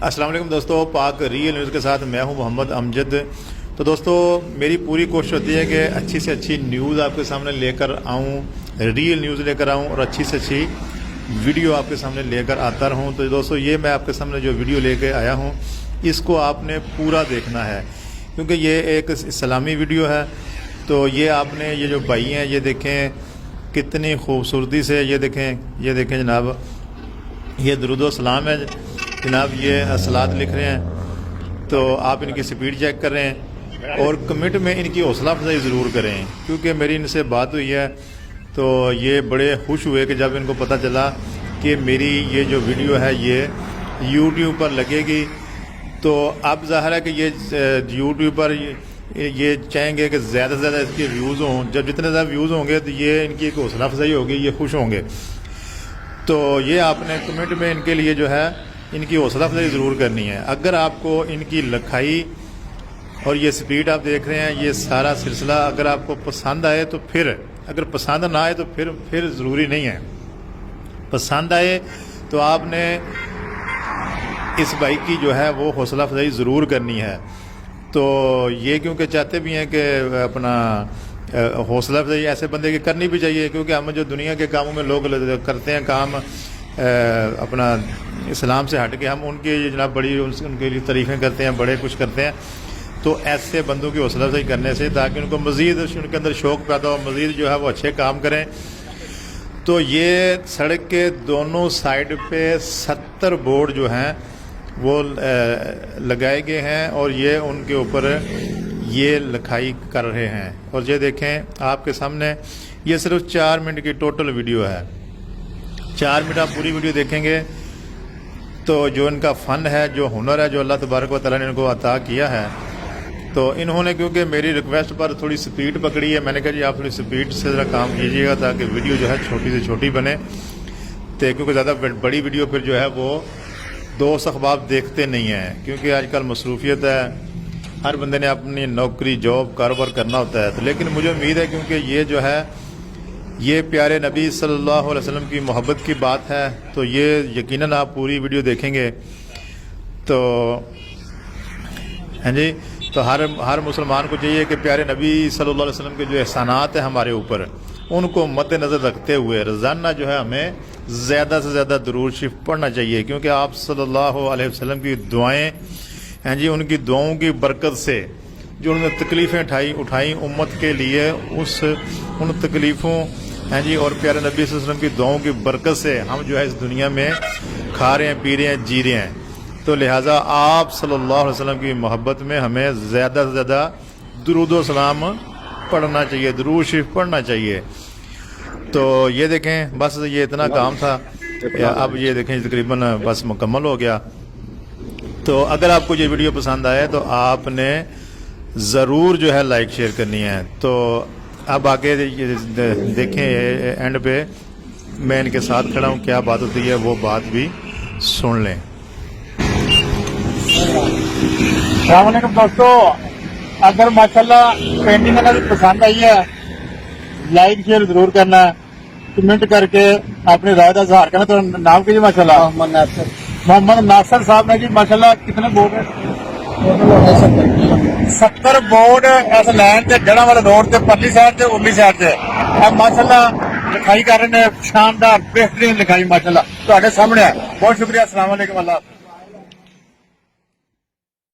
السلام علیکم دوستو، پاک ریئل نیوز کے ساتھ میں ہوں محمد امجد۔ تو دوستو میری پوری کوشش ہوتی ہے کہ اچھی سے اچھی نیوز آپ کے سامنے لے کر آؤں، ریئل نیوز لے کر آؤں اور اچھی سے اچھی ویڈیو آپ کے سامنے لے کر آتا رہوں۔ تو دوستو یہ میں آپ کے سامنے جو ویڈیو لے کے آیا ہوں اس کو آپ نے پورا دیکھنا ہے، کیونکہ یہ ایک اسلامی ویڈیو ہے۔ تو یہ آپ نے یہ جو بھائی ہیں یہ دیکھیں کتنی خوبصورتی سے، یہ دیکھیں جناب، یہ درود و سلام ہے جناب، یہ صلات لکھ رہے ہیں۔ تو آپ ان کی سپیڈ چیک کر رہے ہیں اور کمنٹ میں ان کی حوصلہ افزائی ضرور کریں، کیونکہ میری ان سے بات ہوئی ہے تو یہ بڑے خوش ہوئے کہ جب ان کو پتہ چلا کہ میری یہ جو ویڈیو ہے یہ یوٹیوب پر لگے گی۔ تو اب ظاہر ہے کہ یہ یوٹیوب پر یہ چاہیں گے کہ زیادہ سے زیادہ اس کے ویوز ہوں۔ جب جتنے زیادہ ویوز ہوں گے تو یہ ان کی ایک حوصلہ افزائی ہوگی، یہ خوش ہوں گے۔ تو یہ آپ نے کمنٹ میں ان کے لیے جو ہے ان کی حوصلہ افزائی ضرور کرنی ہے۔ اگر آپ کو ان کی لکھائی اور یہ سپیڈ آپ دیکھ رہے ہیں، یہ سارا سلسلہ اگر آپ کو پسند آئے تو پھر، اگر پسند نہ آئے تو پھر ضروری نہیں ہے۔ پسند آئے تو آپ نے اس بھائی کی جو ہے وہ حوصلہ افزائی ضرور کرنی ہے۔ تو یہ کیونکہ چاہتے بھی ہیں کہ اپنا حوصلہ افزائی ایسے بندے کی کرنی بھی چاہیے، کیونکہ ہم جو دنیا کے کاموں میں لوگ کرتے ہیں کام اپنا اسلام سے ہٹ کے، ہم ان کے جناب بڑی ان کے لیے تعریفیں کرتے ہیں، بڑے کچھ کرتے ہیں۔ تو ایسے بندوں کی حوصلہ افزائی کرنے سے تاکہ ان کو مزید ان کے اندر شوق پیدا ہو، مزید جو ہے وہ اچھے کام کریں۔ تو یہ سڑک کے دونوں سائڈ پہ 70 بورڈ جو ہیں وہ لگائے گئے ہیں اور یہ ان کے اوپر یہ لکھائی کر رہے ہیں۔ اور یہ دیکھیں آپ کے سامنے، یہ صرف 4 منٹ کی ٹوٹل ویڈیو ہے۔ 4 منٹ آپ پوری ویڈیو دیکھیں گے تو جو ان کا فن ہے، جو ہنر ہے، جو اللہ تبارک و تعالیٰ نے ان کو عطا کیا ہے، تو انہوں نے کیونکہ میری ریکویسٹ پر تھوڑی سپیڈ پکڑی ہے، میں نے کہا جی آپ تھوڑی سپیڈ سے ذرا کام کیجیے گا تاکہ ویڈیو جو ہے چھوٹی سے چھوٹی بنے، کیونکہ زیادہ بڑی ویڈیو پھر جو ہے وہ دوست احباب دیکھتے نہیں ہیں، کیونکہ آج کل مصروفیت ہے، ہر بندے نے اپنی نوکری، جاب، کاروبار کرنا ہوتا ہے۔ تو لیکن مجھے امید ہے کیونکہ یہ جو ہے یہ پیارے نبی صلی اللہ علیہ وسلم کی محبت کی بات ہے، تو یہ یقیناً آپ پوری ویڈیو دیکھیں گے تو ہاں جی، تو ہر مسلمان کو چاہیے کہ پیارے نبی صلی اللہ علیہ وسلم کے جو احسانات ہیں ہمارے اوپر، ان کو مد نظر رکھتے ہوئے روزانہ جو ہے ہمیں زیادہ سے زیادہ درود شریف پڑھنا چاہیے، کیونکہ آپ صلی اللہ علیہ وسلم کی دعائیں ہیں جی، ان کی دعاؤں کی برکت سے جو انہوں نے تکلیفیں اٹھائیں امت کے لیے، ان تکلیفوں ہیں جی اور پیارے نبی صلی اللہ علیہ وسلم کی دعاؤں کی برکت سے ہم جو ہے اس دنیا میں کھا رہے ہیں، پی رہے ہیں، جی رہے ہیں۔ تو لہٰذا آپ صلی اللہ علیہ وسلم کی محبت میں ہمیں زیادہ سے زیادہ درود و سلام پڑھنا چاہیے، درود شریف پڑھنا چاہیے۔ تو یہ دیکھیں بس یہ اتنا کام تھا، اب یہ دیکھیں تقریباً بس مکمل ہو گیا۔ تو اگر آپ کو یہ ویڈیو پسند آئے تو آپ نے ضرور جو ہے لائک شیئر کرنی ہے۔ تو اب آگے دیکھیں اینڈ پہ میں ان کے ساتھ کھڑا ہوں، کیا بات ہوتی ہے وہ بات بھی سن لیں۔ السلام علیکم دوستو، اگر ماشاءاللہ پینٹنگ اگر پسند آئی ہے لائک شیئر ضرور کرنا ہے، کمنٹ کر کے اپنی رائے کا اظہار کرنا۔ تو نام کیجیے ماشاءاللہ محمد ناصر صاحب نے جی ماشاءاللہ کتنے بورڈ ہیں؟ 70 بورڈ اس لائن سے جڑا والے روڈ سے پرلی سائڈ سے ارلی سائڈ سے اب ماشاءاللہ لکھائی کر رہے ہیں، شاندار بہترین لکھائی ماشاءاللہ تہاڈے سامنے ہے۔ بہت شکریہ، السلام علیکم، اللہ حافظ۔